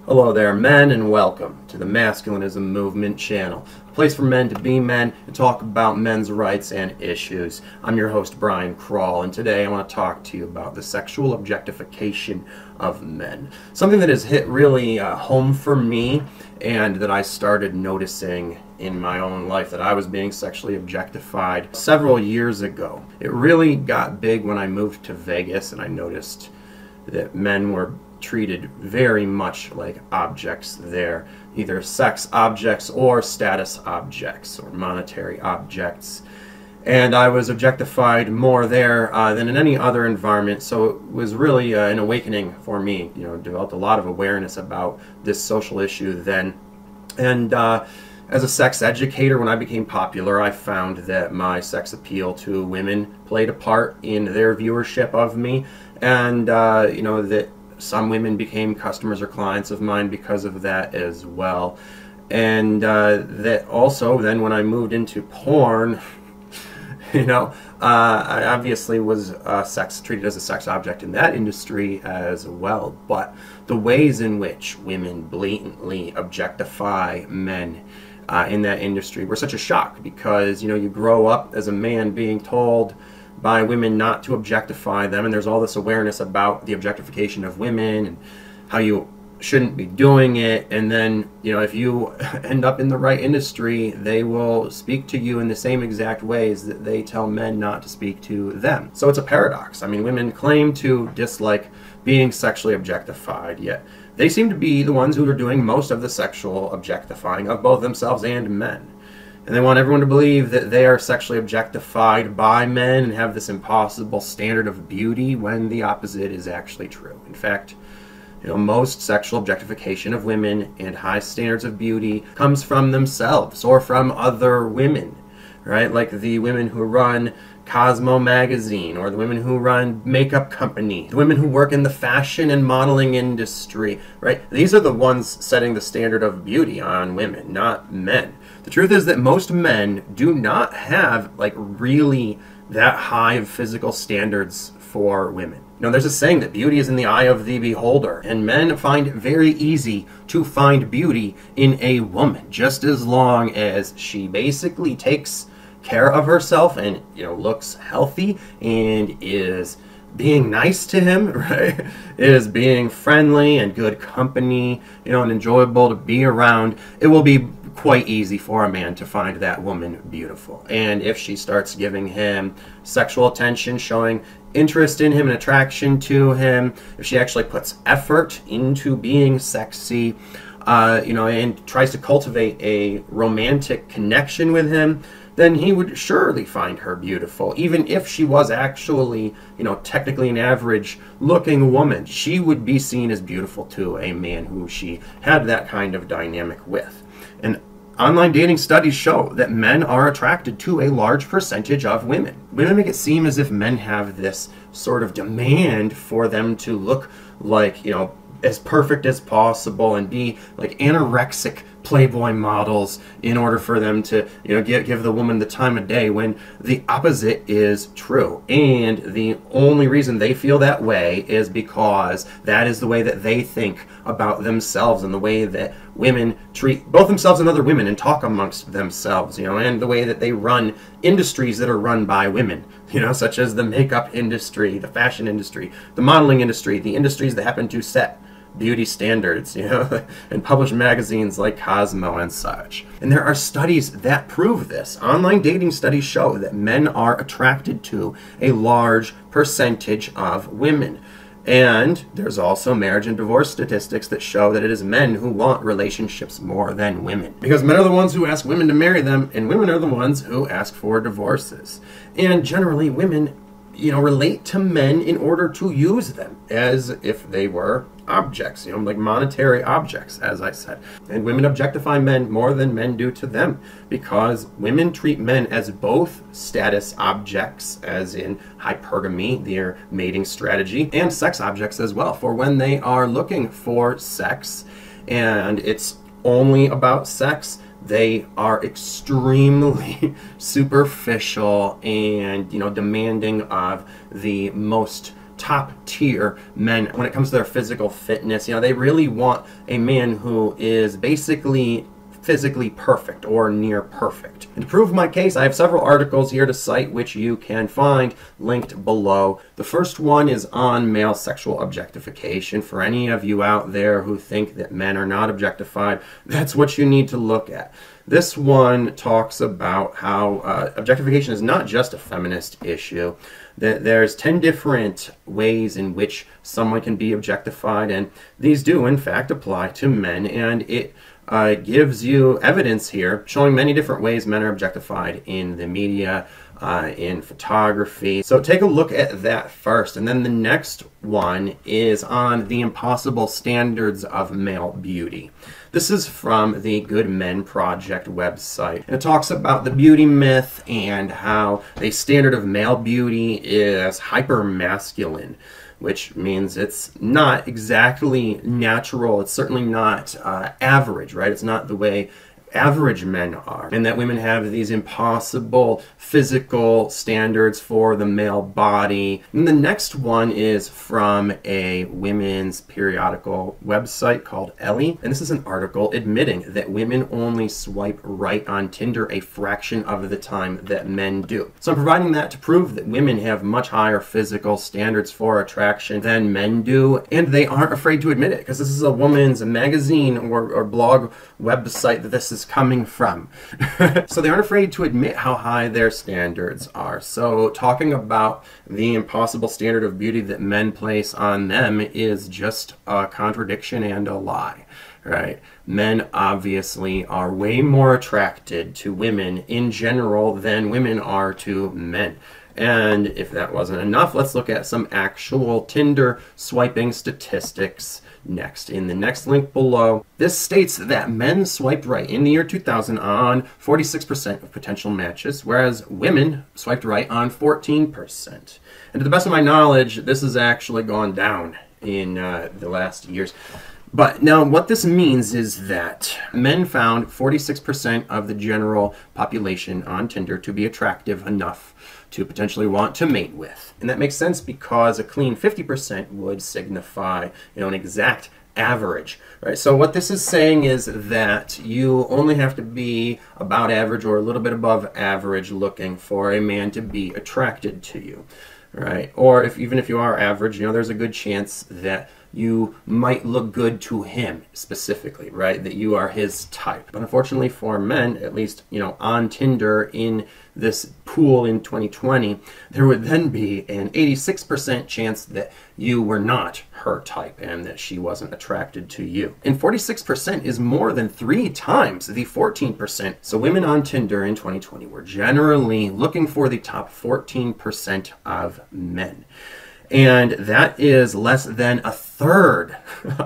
Hello there, men, and welcome to the Masculinism Movement channel, a place for men to be men and talk about men's rights and issues. I'm your host, Brian Krall, and today I want to talk to you about the sexual objectification of men. Something that has hit really home for me and that I started noticing in my own life, that I was being sexually objectified several years ago. It really got big when I moved to Vegas and I noticed that men were treated very much like objects there, either sex objects or status objects or monetary objects. And I was objectified more there than in any other environment, so it was really an awakening for me. Developed a lot of awareness about this social issue then. And as a sex educator, when I became popular, I found that my sex appeal to women played a part in their viewership of me, and that some women became customers or clients of mine because of that as well. And that also then when I moved into porn, I obviously was treated as a sex object in that industry as well. But the ways in which women blatantly objectify men in that industry were such a shock, because you grow up as a man being told by women not to objectify them, and there's all this awareness about the objectification of women and how you shouldn't be doing it, and then if you end up in the right industry, they will speak to you in the same exact ways that they tell men not to speak to them. So it's a paradox. I mean, women claim to dislike being sexually objectified, yet they seem to be the ones who are doing most of the sexual objectifying of both themselves and men. And they want everyone to believe that they are sexually objectified by men and have this impossible standard of beauty, when the opposite is actually true. In fact, most sexual objectification of women and high standards of beauty comes from themselves or from other women, right? Like the women who run Cosmo magazine, or the women who run makeup company, the women who work in the fashion and modeling industry, right? These are the ones setting the standard of beauty on women, not men. The truth is that most men do not have really that high of physical standards for women. There's a saying that beauty is in the eye of the beholder, and men find it very easy to find beauty in a woman, just as long as she basically takes care of herself and looks healthy and is being nice to him, right? Is being friendly and good company, and enjoyable to be around. It will be quite easy for a man to find that woman beautiful. And if she starts giving him sexual attention, showing interest in him and attraction to him, if she actually puts effort into being sexy, and tries to cultivate a romantic connection with him, then he would surely find her beautiful. Even if she was actually, technically an average looking woman, she would be seen as beautiful to a man who she had that kind of dynamic with. And online dating studies show that men are attracted to a large percentage of women. Women make it seem as if men have this sort of demand for them to look like, as perfect as possible and be like anorexic Playboy models in order for them to give the woman the time of day, when the opposite is true. And the only reason they feel that way is because that is the way that they think about themselves, and the way that women treat both themselves and other women and talk amongst themselves, and the way that they run industries that are run by women, such as the makeup industry, the fashion industry, the modeling industry, the industries that happen to set beauty standards, and publish magazines like Cosmo and such. And there are studies that prove this. Online dating studies show that men are attracted to a large percentage of women. And there's also marriage and divorce statistics that show that it is men who want relationships more than women. Because men are the ones who ask women to marry them, and women are the ones who ask for divorces. And generally, women relate to men in order to use them as if they were objects, like monetary objects, as I said. And women objectify men more than men do to them, because women treat men as both status objects, as in hypergamy, their mating strategy, and sex objects as well, for when they are looking for sex and it's only about sex, they are extremely superficial and demanding of the most top tier men when it comes to their physical fitness. They really want a man who is basically physically perfect or near perfect. And to prove my case, I have several articles here to cite which you can find linked below. The first one is on male sexual objectification. For any of you out there who think that men are not objectified, that's what you need to look at. This one talks about how objectification is not just a feminist issue. That there's 10 different ways in which someone can be objectified, and these do in fact apply to men, and it gives you evidence here showing many different ways men are objectified in the media, in photography. So take a look at that first, and then the next one is on the impossible standards of male beauty. This is from the Good Men Project website. And it talks about the beauty myth and how the standard of male beauty is hyper-masculine, which means it's not exactly natural. It's certainly not average, right? It's not the way average men are, and that women have these impossible physical standards for the male body. And the next one is from a women's periodical website called Ellie, and this is an article admitting that women only swipe right on Tinder a fraction of the time that men do. So I'm providing that to prove that women have much higher physical standards for attraction than men do, and they aren't afraid to admit it, because this is a woman's magazine or blog website that this is coming from. So they aren't afraid to admit how high their standards are. So talking about the impossible standard of beauty that men place on them is just a contradiction and a lie, right? Men obviously are way more attracted to women in general than women are to men. And if that wasn't enough, let's look at some actual Tinder swiping statistics next. In the next link below, this states that men swiped right in the year 2000 on 46% of potential matches, whereas women swiped right on 14%. And to the best of my knowledge, this has actually gone down in the last years. But now what this means is that men found 46% of the general population on Tinder to be attractive enough to potentially want to mate with. And that makes sense because a clean 50% would signify, an exact average, right? So what this is saying is that you only have to be about average or a little bit above average looking for a man to be attracted to you, right? Or even if you are average, there's a good chance that you might look good to him specifically, right? That you are his type. But unfortunately for men, at least, on Tinder in this pool in 2020, there would then be an 86% chance that you were not her type and that she wasn't attracted to you. And 46% is more than 3 times the 14%. So women on Tinder in 2020 were generally looking for the top 14% of men. And that is less than a third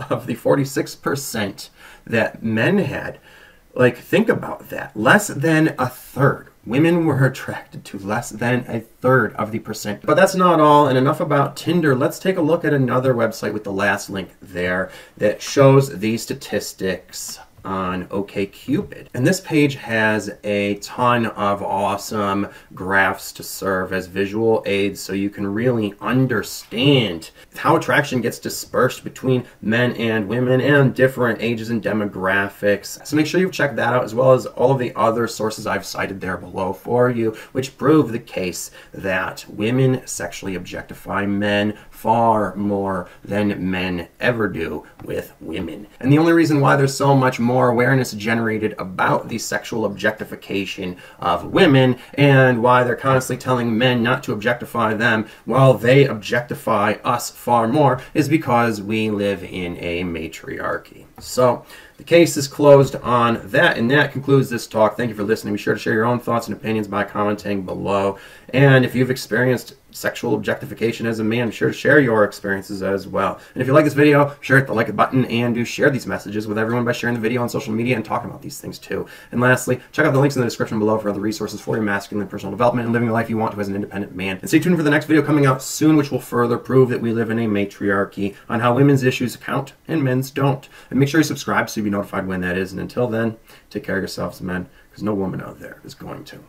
of the 46% that men had. Like, think about that. Less than a third. Women were attracted to less than a third of the percent. But that's not all, and enough about Tinder. Let's take a look at another website with the last link there that shows the statistics on okcupid. And this page has a ton of awesome graphs to serve as visual aids so you can really understand how attraction gets dispersed between men and women and different ages and demographics. So make sure you've checked that out, as well as all of the other sources I've cited there below for you, which prove the case that women sexually objectify men far more than men ever do with women. And the only reason why there's so much more awareness generated about the sexual objectification of women and why they're constantly telling men not to objectify them while they objectify us far more is because we live in a matriarchy. So the case is closed on that, and that concludes this talk. Thank you for listening. Be sure to share your own thoughts and opinions by commenting below. And if you've experienced sexual objectification as a man, be sure to share your experiences as well. And if you like this video, be sure to hit the like button and do share these messages with everyone by sharing the video on social media and talking about these things too. And lastly, check out the links in the description below for other resources for your masculine personal development and living the life you want to as an independent man. And stay tuned for the next video coming out soon, which will further prove that we live in a matriarchy on how women's issues count and men's don't. And make sure you subscribe so you'll be notified when that is. And until then, take care of yourselves, men, because no woman out there is going to.